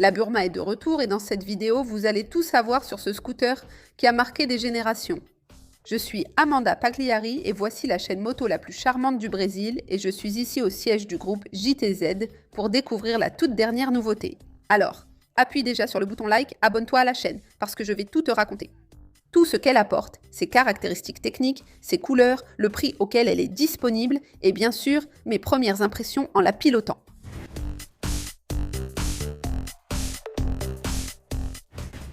La Burma est de retour et dans cette vidéo, vous allez tout savoir sur ce scooter qui a marqué des générations. Je suis Amanda Pagliari et voici la chaîne moto la plus charmante du Brésil et je suis ici au siège du groupe JTZ pour découvrir la toute dernière nouveauté. Alors, appuie déjà sur le bouton like, abonne-toi à la chaîne parce que je vais tout te raconter. Tout ce qu'elle apporte, ses caractéristiques techniques, ses couleurs, le prix auquel elle est disponible et bien sûr mes premières impressions en la pilotant.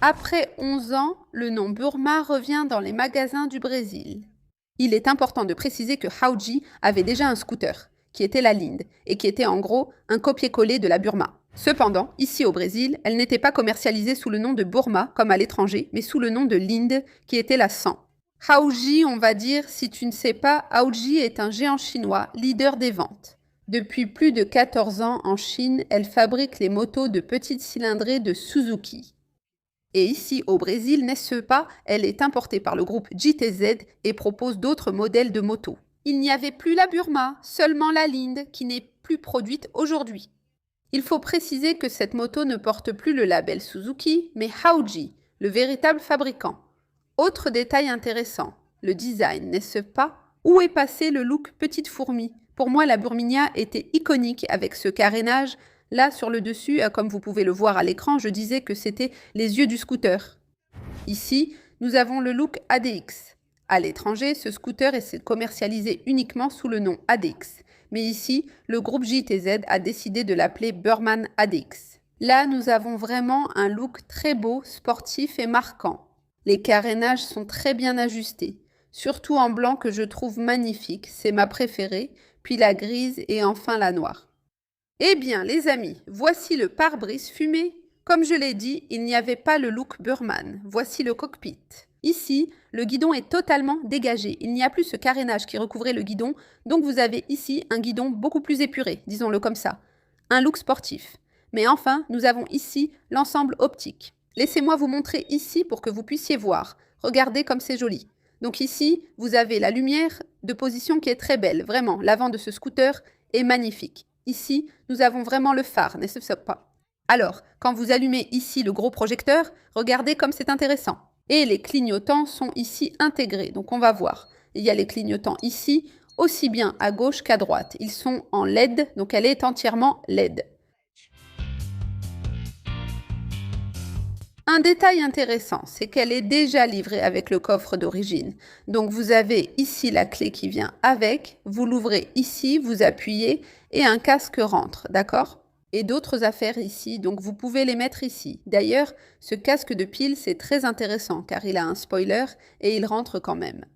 Après 11 ans, le nom Burma revient dans les magasins du Brésil. Il est important de préciser que Hauji avait déjà un scooter, qui était la Linde, et qui était en gros un copier-coller de la Burma. Cependant, ici au Brésil, elle n'était pas commercialisée sous le nom de Burma, comme à l'étranger, mais sous le nom de Linde, qui était la 100. Hauji, on va dire, si tu ne sais pas, Hauji est un géant chinois, leader des ventes. Depuis plus de 14 ans en Chine, elle fabrique les motos de petite cylindrée de Suzuki. Et ici, au Brésil, n'est-ce pas, elle est importée par le groupe JTZ et propose d'autres modèles de motos. Il n'y avait plus la Burma, seulement la Linde, qui n'est plus produite aujourd'hui. Il faut préciser que cette moto ne porte plus le label Suzuki, mais Hauji, le véritable fabricant. Autre détail intéressant, le design, n'est-ce pas? Où est passé le look petite fourmi? Pour moi, la Burminia était iconique avec ce carénage. Là, sur le dessus, comme vous pouvez le voir à l'écran, je disais que c'était les yeux du scooter. Ici, nous avons le look ADX. À l'étranger, ce scooter est commercialisé uniquement sous le nom ADX. Mais ici, le groupe JTZ a décidé de l'appeler Burman ADX. Là, nous avons vraiment un look très beau, sportif et marquant. Les carénages sont très bien ajustés, surtout en blanc que je trouve magnifique, c'est ma préférée, puis la grise et enfin la noire. Eh bien, les amis, voici le pare-brise fumé. Comme je l'ai dit, il n'y avait pas le look Burman. Voici le cockpit. Ici, le guidon est totalement dégagé. Il n'y a plus ce carénage qui recouvrait le guidon, donc vous avez ici un guidon beaucoup plus épuré, disons-le comme ça. Un look sportif. Mais enfin, nous avons ici l'ensemble optique. Laissez-moi vous montrer ici pour que vous puissiez voir. Regardez comme c'est joli. Donc ici, vous avez la lumière de position qui est très belle. Vraiment, l'avant de ce scooter est magnifique. Ici, nous avons vraiment le phare, n'est-ce pas? Alors, quand vous allumez ici le gros projecteur, regardez comme c'est intéressant. Et les clignotants sont ici intégrés, donc on va voir. Il y a les clignotants ici, aussi bien à gauche qu'à droite. Ils sont en LED, donc elle est entièrement LED. Un détail intéressant, c'est qu'elle est déjà livrée avec le coffre d'origine. Donc vous avez ici la clé qui vient avec, vous l'ouvrez ici, vous appuyez et un casque rentre, d'accord? Et d'autres affaires ici, donc vous pouvez les mettre ici. D'ailleurs, ce casque de pile, c'est très intéressant car il a un spoiler et il rentre quand même.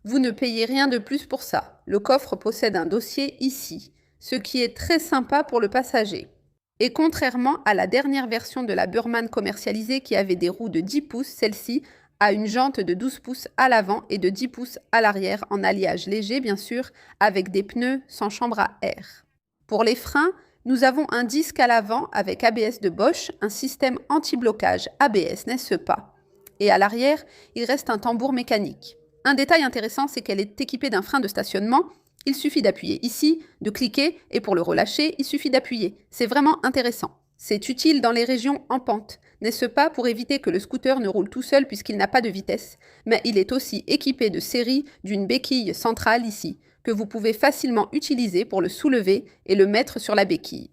Vous ne payez rien de plus pour ça. Le coffre possède un dossier ici, ce qui est très sympa pour le passager. Et contrairement à la dernière version de la Burman commercialisée qui avait des roues de 10 pouces, celle-ci a une jante de 12 pouces à l'avant et de 10 pouces à l'arrière, en alliage léger bien sûr, avec des pneus sans chambre à air. Pour les freins, nous avons un disque à l'avant avec ABS de Bosch, un système anti-blocage ABS, n'est-ce pas? Et à l'arrière, il reste un tambour mécanique. Un détail intéressant, c'est qu'elle est équipée d'un frein de stationnement. Il suffit d'appuyer ici, de cliquer, et pour le relâcher, il suffit d'appuyer. C'est vraiment intéressant. C'est utile dans les régions en pente, n'est-ce pas, pour éviter que le scooter ne roule tout seul puisqu'il n'a pas de vitesse. Mais il est aussi équipé de série d'une béquille centrale ici, que vous pouvez facilement utiliser pour le soulever et le mettre sur la béquille.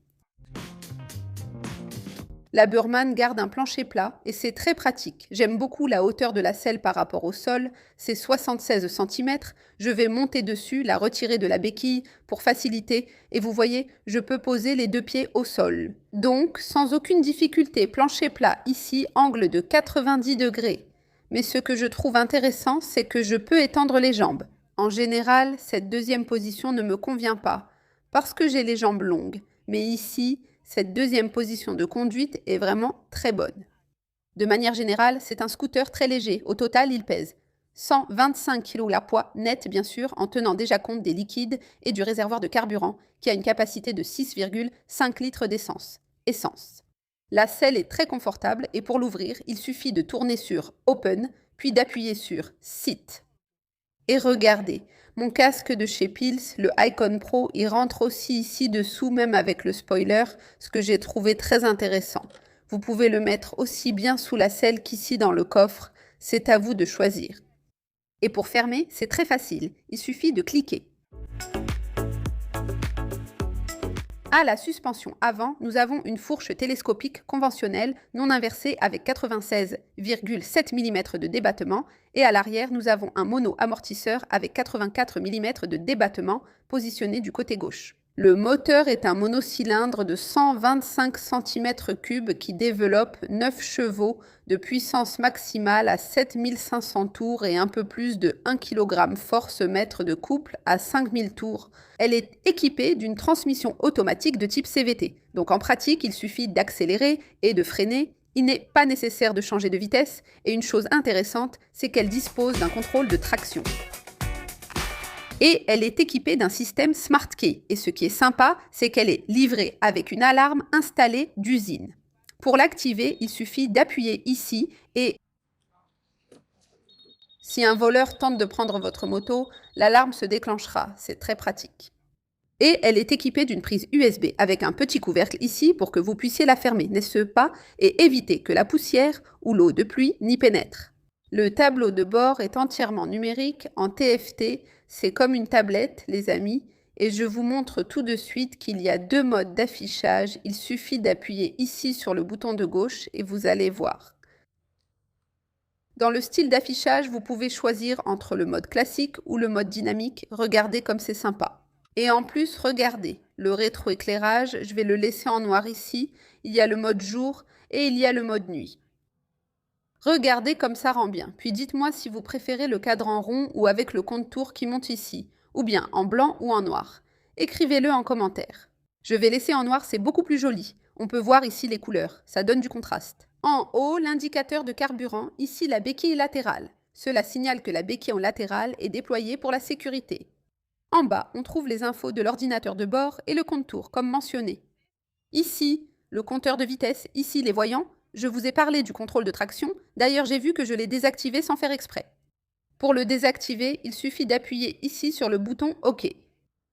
La Burman garde un plancher plat et c'est très pratique. J'aime beaucoup la hauteur de la selle par rapport au sol, c'est 76 cm. Je vais monter dessus, la retirer de la béquille pour faciliter et vous voyez, je peux poser les deux pieds au sol. Donc, sans aucune difficulté, plancher plat ici, angle de 90 degrés. Mais ce que je trouve intéressant, c'est que je peux étendre les jambes. En général, cette deuxième position ne me convient pas parce que j'ai les jambes longues. Mais ici, cette deuxième position de conduite est vraiment très bonne. De manière générale, c'est un scooter très léger. Au total, il pèse 125 kg la poids net, bien sûr, en tenant déjà compte des liquides et du réservoir de carburant, qui a une capacité de 6,5 litres d'essence. La selle est très confortable et pour l'ouvrir, il suffit de tourner sur Open, puis d'appuyer sur Sit. Et regardez, mon casque de chez Pils, le Icon Pro, il rentre aussi ici dessous, même avec le spoiler, ce que j'ai trouvé très intéressant. Vous pouvez le mettre aussi bien sous la selle qu'ici dans le coffre, c'est à vous de choisir. Et pour fermer, c'est très facile, il suffit de cliquer. À la suspension avant, nous avons une fourche télescopique conventionnelle non inversée avec 96,7 mm de débattement et à l'arrière, nous avons un mono-amortisseur avec 84 mm de débattement positionné du côté gauche. Le moteur est un monocylindre de 125 cm3 qui développe 9 chevaux de puissance maximale à 7500 tours et un peu plus de 1 kg force mètre de couple à 5000 tours. Elle est équipée d'une transmission automatique de type CVT. Donc en pratique, il suffit d'accélérer et de freiner. Il n'est pas nécessaire de changer de vitesse et une chose intéressante, c'est qu'elle dispose d'un contrôle de traction. Et elle est équipée d'un système Smart Key. Et ce qui est sympa, c'est qu'elle est livrée avec une alarme installée d'usine. Pour l'activer, il suffit d'appuyer ici et si un voleur tente de prendre votre moto, l'alarme se déclenchera. C'est très pratique. Et elle est équipée d'une prise USB avec un petit couvercle ici pour que vous puissiez la fermer, n'est-ce pas, et éviter que la poussière ou l'eau de pluie n'y pénètre. Le tableau de bord est entièrement numérique en TFT, c'est comme une tablette, les amis, et je vous montre tout de suite qu'il y a 2 modes d'affichage. Il suffit d'appuyer ici sur le bouton de gauche et vous allez voir. Dans le style d'affichage, vous pouvez choisir entre le mode classique ou le mode dynamique. Regardez comme c'est sympa. Et en plus, regardez, le rétroéclairage, je vais le laisser en noir ici. Il y a le mode jour et il y a le mode nuit. Regardez comme ça rend bien. Puis dites-moi si vous préférez le cadran rond ou avec le contour qui monte ici, ou bien en blanc ou en noir. Écrivez-le en commentaire. Je vais laisser en noir, c'est beaucoup plus joli. On peut voir ici les couleurs, ça donne du contraste. En haut, l'indicateur de carburant, ici la béquille latérale. Cela signale que la béquille en latérale est déployée pour la sécurité. En bas, on trouve les infos de l'ordinateur de bord et le compte-tours, comme mentionné. Ici, le compteur de vitesse, ici les voyants. Je vous ai parlé du contrôle de traction, d'ailleurs j'ai vu que je l'ai désactivé sans faire exprès. Pour le désactiver, il suffit d'appuyer ici sur le bouton OK.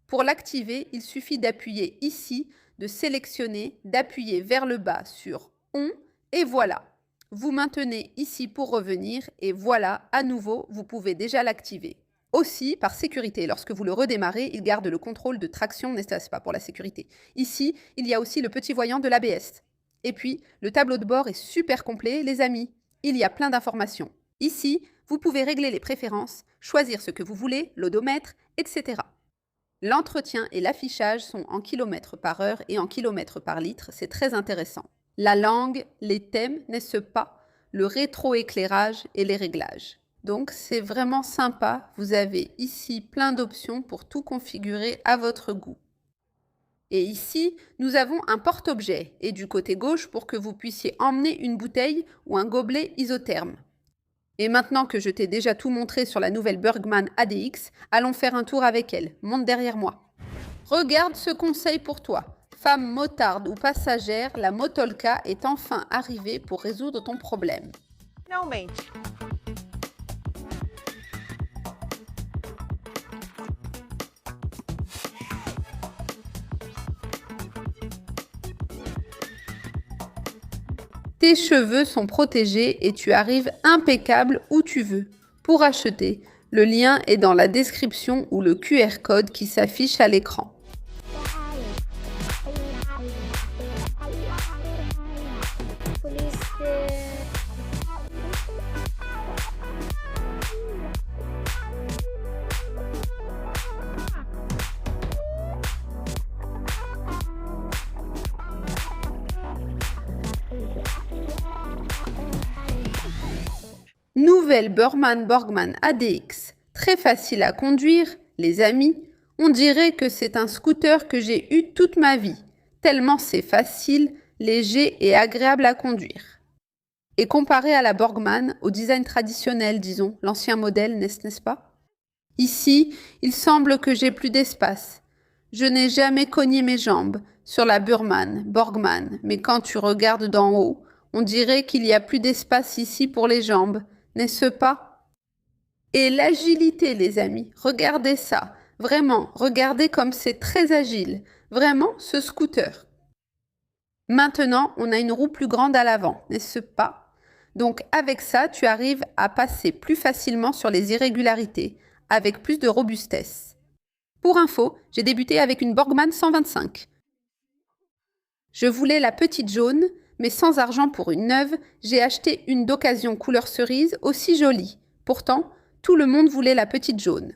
Pour l'activer, il suffit d'appuyer ici, de sélectionner, d'appuyer vers le bas sur ON et voilà. Vous maintenez ici pour revenir et voilà, à nouveau, vous pouvez déjà l'activer. Aussi, par sécurité, lorsque vous le redémarrez, il garde le contrôle de traction, n'est-ce pas, pour la sécurité. Ici, il y a aussi le petit voyant de l'ABS. Et puis, le tableau de bord est super complet, les amis. Il y a plein d'informations. Ici, vous pouvez régler les préférences, choisir ce que vous voulez, l'odomètre, etc. L'entretien et l'affichage sont en kilomètres par heure et en kilomètres par litre, c'est très intéressant. La langue, les thèmes, n'est-ce pas, le rétroéclairage et les réglages. Donc, c'est vraiment sympa. Vous avez ici plein d'options pour tout configurer à votre goût. Et ici, nous avons un porte-objet et du côté gauche pour que vous puissiez emmener une bouteille ou un gobelet isotherme. Et maintenant que je t'ai déjà tout montré sur la nouvelle Bergman ADX, allons faire un tour avec elle. Monte derrière moi. Regarde ce conseil pour toi. Femme motarde ou passagère, la Motolka est enfin arrivée pour résoudre ton problème. Finalmente. Tes cheveux sont protégés et tu arrives impeccable où tu veux. Pour acheter, le lien est dans la description ou le QR code qui s'affiche à l'écran. Nouvelle Borgman ADX, très facile à conduire, les amis. On dirait que c'est un scooter que j'ai eu toute ma vie, tellement c'est facile, léger et agréable à conduire. Et comparé à la Borgman, au design traditionnel, disons, l'ancien modèle, n'est-ce pas? Ici, il semble que j'ai plus d'espace. Je n'ai jamais cogné mes jambes sur la Borgman, mais quand tu regardes d'en haut, on dirait qu'il y a plus d'espace ici pour les jambes. N'est-ce pas? Et l'agilité, les amis, regardez ça. Vraiment, regardez comme c'est très agile. Vraiment, ce scooter. Maintenant, on a une roue plus grande à l'avant, n'est-ce pas? Donc avec ça, tu arrives à passer plus facilement sur les irrégularités, avec plus de robustesse. Pour info, j'ai débuté avec une Borgmann 125. Je voulais la petite jaune, mais sans argent pour une neuve, j'ai acheté une d'occasion couleur cerise aussi jolie. Pourtant, tout le monde voulait la petite jaune.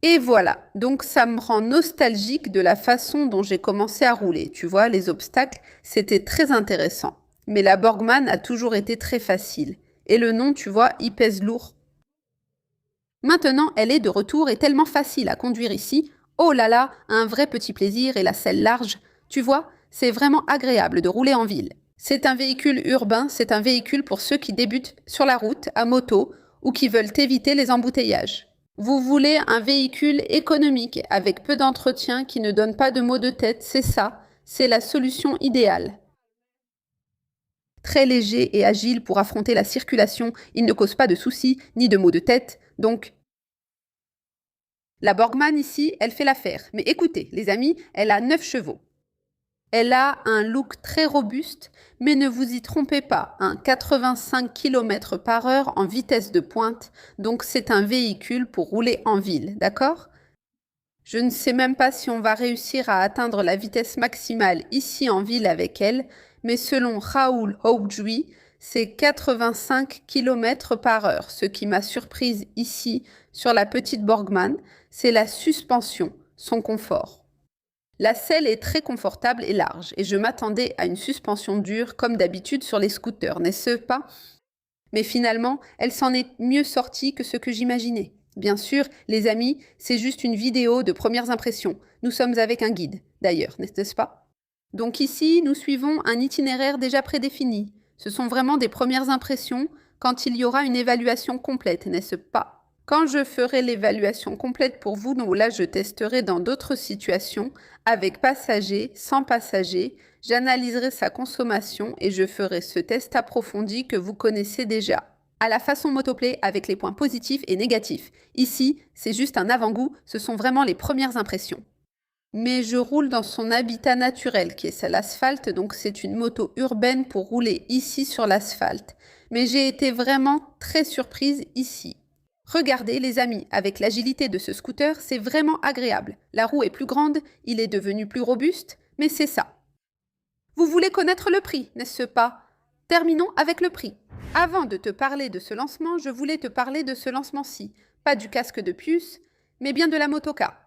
Et voilà, donc ça me rend nostalgique de la façon dont j'ai commencé à rouler. Tu vois, les obstacles, c'était très intéressant. Mais la Borgmann a toujours été très facile. Et le nom, tu vois, il pèse lourd. Maintenant, elle est de retour et tellement facile à conduire ici. Oh là là, un vrai petit plaisir et la selle large. Tu vois, c'est vraiment agréable de rouler en ville. C'est un véhicule urbain, c'est un véhicule pour ceux qui débutent sur la route, à moto, ou qui veulent éviter les embouteillages. Vous voulez un véhicule économique, avec peu d'entretien, qui ne donne pas de maux de tête, c'est ça, c'est la solution idéale. Très léger et agile pour affronter la circulation, il ne cause pas de soucis ni de maux de tête, donc la Borgmann ici, elle fait l'affaire. Mais écoutez, les amis, elle a 9 chevaux. Elle a un look très robuste, mais ne vous y trompez pas, 85 km par heure en vitesse de pointe, donc c'est un véhicule pour rouler en ville, d'accord? Je ne sais même pas si on va réussir à atteindre la vitesse maximale ici en ville avec elle, mais selon Raoul Houjui, c'est 85 km par heure. Ce qui m'a surprise ici sur la petite Borgmann, c'est la suspension, son confort. La selle est très confortable et large, et je m'attendais à une suspension dure comme d'habitude sur les scooters, n'est-ce pas? Mais finalement, elle s'en est mieux sortie que ce que j'imaginais. Bien sûr, les amis, c'est juste une vidéo de premières impressions. Nous sommes avec un guide, d'ailleurs, n'est-ce pas? Donc ici, nous suivons un itinéraire déjà prédéfini. Ce sont vraiment des premières impressions quand il y aura une évaluation complète, n'est-ce pas? Quand je ferai l'évaluation complète pour vous, donc là je testerai dans d'autres situations, avec passagers, sans passagers, j'analyserai sa consommation et je ferai ce test approfondi que vous connaissez déjà. À la façon motoplay avec les points positifs et négatifs. Ici, c'est juste un avant-goût, ce sont vraiment les premières impressions. Mais je roule dans son habitat naturel, qui est l'asphalte, donc c'est une moto urbaine pour rouler ici sur l'asphalte. Mais j'ai été vraiment très surprise ici. Regardez les amis, avec l'agilité de ce scooter, c'est vraiment agréable. La roue est plus grande, il est devenu plus robuste, mais c'est ça. Vous voulez connaître le prix, n'est-ce pas? Terminons avec le prix. Avant de te parler de ce lancement, je voulais te parler de ce lancement-ci. Pas du casque de puce, mais bien de la motoka.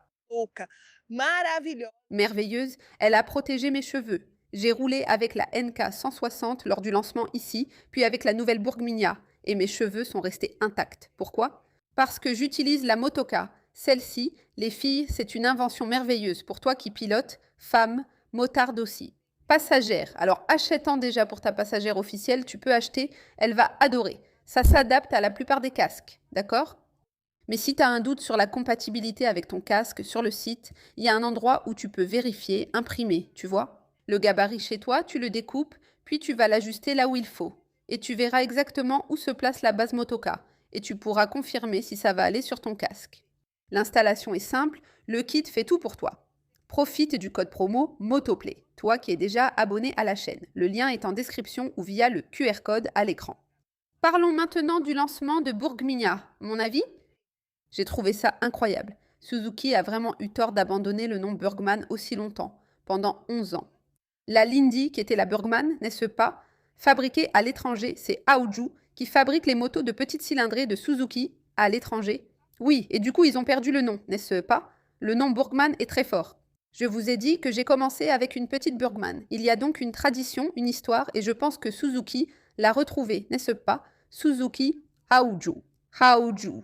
Merveilleuse, elle a protégé mes cheveux. J'ai roulé avec la NK 160 lors du lancement ici, puis avec la nouvelle Burgmania, et mes cheveux sont restés intacts. Pourquoi? Parce que j'utilise la motoka. Celle-ci, les filles, c'est une invention merveilleuse pour toi qui pilotes, femme, motarde aussi. Passagère, alors achètant déjà pour ta passagère officielle, tu peux acheter, elle va adorer. Ça s'adapte à la plupart des casques, d'accord? Mais si tu as un doute sur la compatibilité avec ton casque sur le site, il y a un endroit où tu peux vérifier, imprimer, tu vois. Le gabarit chez toi, tu le découpes, puis tu vas l'ajuster là où il faut. Et tu verras exactement où se place la base Motoka, et tu pourras confirmer si ça va aller sur ton casque. L'installation est simple, le kit fait tout pour toi. Profite du code promo MOTOPLAY, toi qui es déjà abonné à la chaîne. Le lien est en description ou via le QR code à l'écran. Parlons maintenant du lancement de Burgmania. Mon avis? J'ai trouvé ça incroyable. Suzuki a vraiment eu tort d'abandonner le nom Burgmann aussi longtemps, pendant 11 ans. La Lindy, qui était la Burgmann, n'est-ce pas? Fabriquée à l'étranger, c'est Aoju qui fabrique les motos de petite cylindrée de Suzuki à l'étranger. Oui, et du coup ils ont perdu le nom, n'est-ce pas? Le nom Burgmann est très fort. Je vous ai dit que j'ai commencé avec une petite Burgmann. Il y a donc une tradition, une histoire, et je pense que Suzuki l'a retrouvée, n'est-ce pas? Suzuki Aoju. Aoju.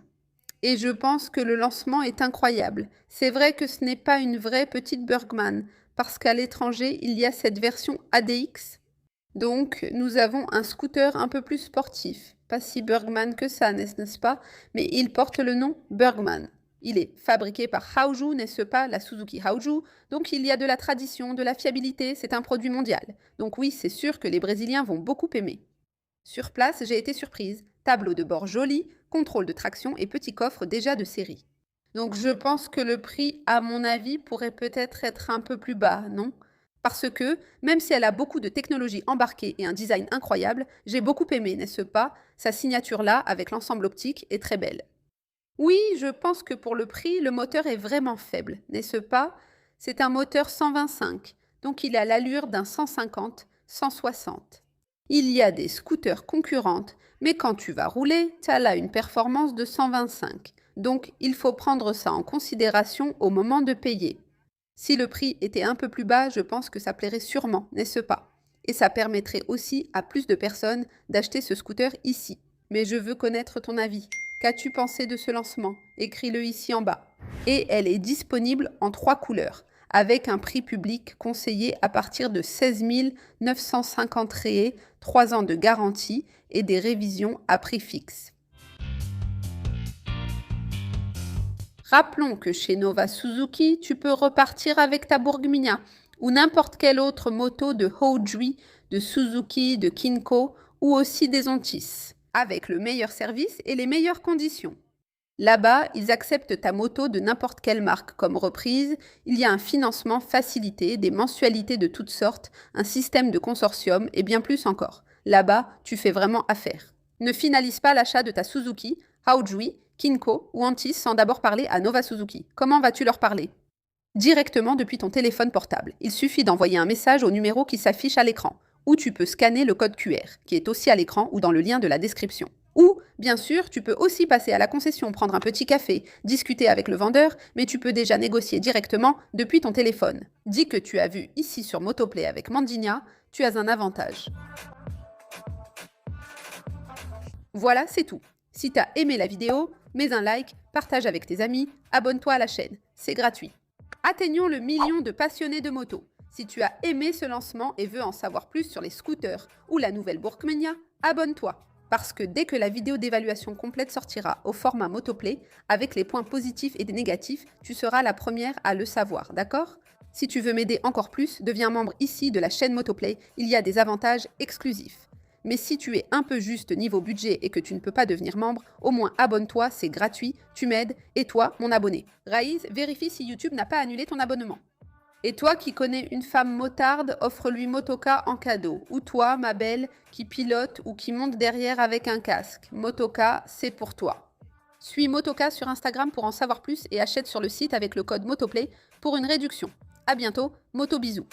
Et je pense que le lancement est incroyable. C'est vrai que ce n'est pas une vraie petite Burgmann, parce qu'à l'étranger, il y a cette version ADX. Donc, nous avons un scooter un peu plus sportif. Pas si Burgmann que ça, n'est-ce pas? Mais il porte le nom Burgmann. Il est fabriqué par Haoju, n'est-ce pas? La Suzuki Haoju. Donc, il y a de la tradition, de la fiabilité, c'est un produit mondial. Donc oui, c'est sûr que les Brésiliens vont beaucoup aimer. Sur place, j'ai été surprise. Tableau de bord joli, contrôle de traction et petit coffre déjà de série. Donc je pense que le prix, à mon avis, pourrait peut-être être un peu plus bas, non? Parce que, même si elle a beaucoup de technologies embarquées et un design incroyable, j'ai beaucoup aimé, n'est-ce pas? Sa signature-là, avec l'ensemble optique, est très belle. Oui, je pense que pour le prix, le moteur est vraiment faible, n'est-ce pas? C'est un moteur 125, donc il a l'allure d'un 150, 160. Il y a des scooters concurrentes, mais quand tu vas rouler, tu as là une performance de 125. Donc il faut prendre ça en considération au moment de payer. Si le prix était un peu plus bas, je pense que ça plairait sûrement, n'est-ce pas? Et ça permettrait aussi à plus de personnes d'acheter ce scooter ici. Mais je veux connaître ton avis. Qu'as-tu pensé de ce lancement? Écris-le ici en bas. Et elle est disponible en 3 couleurs, avec un prix public conseillé à partir de 16 950 réés, 3 ans de garantie et des révisions à prix fixe. Rappelons que chez Nova Suzuki, tu peux repartir avec ta Burgmania ou n'importe quelle autre moto de Hoji, de Suzuki, de Kinko ou aussi des Ontis, avec le meilleur service et les meilleures conditions. Là-bas, ils acceptent ta moto de n'importe quelle marque comme reprise, il y a un financement facilité, des mensualités de toutes sortes, un système de consortium et bien plus encore. Là-bas, tu fais vraiment affaire. Ne finalise pas l'achat de ta Suzuki, Hoji, Kinko ou Antis sans d'abord parler à Nova Suzuki. Comment vas-tu leur parler? Directement depuis ton téléphone portable. Il suffit d'envoyer un message au numéro qui s'affiche à l'écran, ou tu peux scanner le code QR, qui est aussi à l'écran ou dans le lien de la description. Ou, bien sûr, tu peux aussi passer à la concession, prendre un petit café, discuter avec le vendeur, mais tu peux déjà négocier directement depuis ton téléphone. Dis que tu as vu ici sur Motoplay avec Mandinia, tu as un avantage. Voilà, c'est tout. Si t'as aimé la vidéo, mets un like, partage avec tes amis, abonne-toi à la chaîne, c'est gratuit. Atteignons le million de passionnés de moto. Si tu as aimé ce lancement et veux en savoir plus sur les scooters ou la nouvelle Burgmania, abonne-toi. Parce que dès que la vidéo d'évaluation complète sortira au format Motoplay, avec les points positifs et des négatifs, tu seras la première à le savoir, d'accord? Si tu veux m'aider encore plus, deviens membre ici de la chaîne Motoplay, il y a des avantages exclusifs. Mais si tu es un peu juste niveau budget et que tu ne peux pas devenir membre, au moins abonne-toi, c'est gratuit, tu m'aides, et toi, mon abonné. Raïs, vérifie si YouTube n'a pas annulé ton abonnement. Et toi qui connais une femme motarde, offre-lui Motoka en cadeau. Ou toi, ma belle, qui pilote ou qui monte derrière avec un casque. Motoka, c'est pour toi. Suis Motoka sur Instagram pour en savoir plus et achète sur le site avec le code Motoplay pour une réduction. À bientôt, moto bisous.